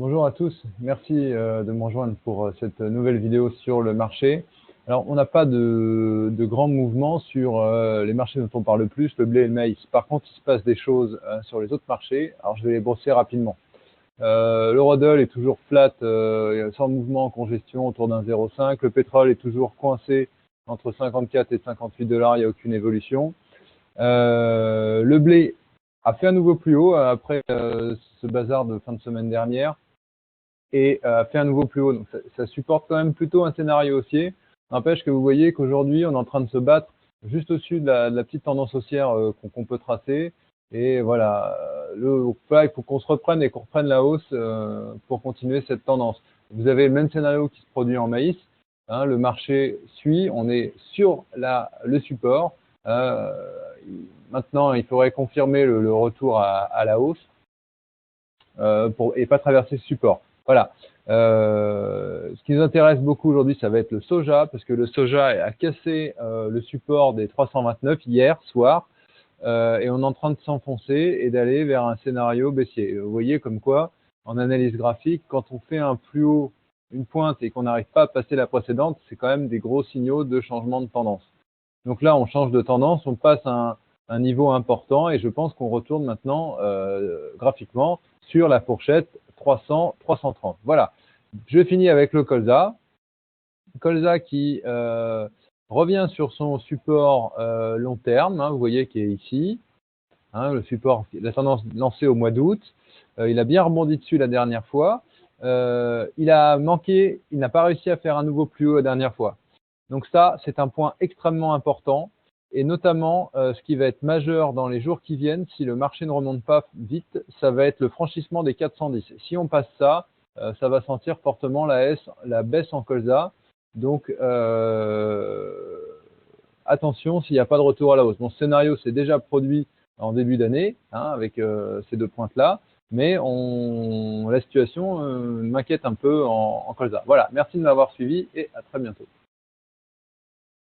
Bonjour à tous, merci de me rejoindre pour cette nouvelle vidéo sur le marché. Alors, on n'a pas de grands mouvements sur les marchés dont on parle le plus, le blé et le maïs. Par contre, il se passe des choses sur les autres marchés. Alors, je vais les brosser rapidement. L'eurodoll est toujours flat, sans mouvement, en congestion, autour d'un 0,5. Le pétrole est toujours coincé entre 54 et 58 $, il n'y a aucune évolution. Le blé a fait un nouveau plus haut après ce bazar de fin de semaine dernière et fait un nouveau plus haut. Donc ça supporte quand même plutôt un scénario haussier. N'empêche que vous voyez qu'aujourd'hui, on est en train de se battre juste au-dessus de la petite tendance haussière qu'on peut tracer. Et voilà, il faut qu'on se reprenne et qu'on reprenne la hausse pour continuer cette tendance. Vous avez le même scénario qui se produit en maïs. Hein, le marché suit, on est sur le support. Euh, Maintenant, il faudrait confirmer le retour à la hausse et pas traverser ce support. Voilà. Ce qui nous intéresse beaucoup aujourd'hui, ça va être le soja, parce que le soja a cassé le support des 329 hier soir, et on est en train de s'enfoncer et d'aller vers un scénario baissier. Vous voyez comme quoi, en analyse graphique, quand on fait un plus haut, une pointe, et qu'on n'arrive pas à passer la précédente, c'est quand même des gros signaux de changement de tendance. Donc là, on change de tendance, on passe à un niveau important, et je pense qu'on retourne maintenant graphiquement sur la fourchette 300-330. Voilà. Je finis avec le colza. Colza qui revient sur son support long terme, hein, vous voyez qui est ici, hein, le support, la tendance lancée au mois d'août. Il a bien rebondi dessus la dernière fois. Il a manqué, il n'a pas réussi à faire un nouveau plus haut la dernière fois. Donc ça, c'est un point extrêmement important. Et notamment, ce qui va être majeur dans les jours qui viennent, si le marché ne remonte pas vite, ça va être le franchissement des 410. Si on passe ça, ça va sentir fortement la baisse en colza. Donc, attention s'il n'y a pas de retour à la hausse. Mon scénario s'est déjà produit en début d'année, hein, avec ces deux pointes-là, mais la situation m'inquiète un peu en colza. Voilà, merci de m'avoir suivi et à très bientôt.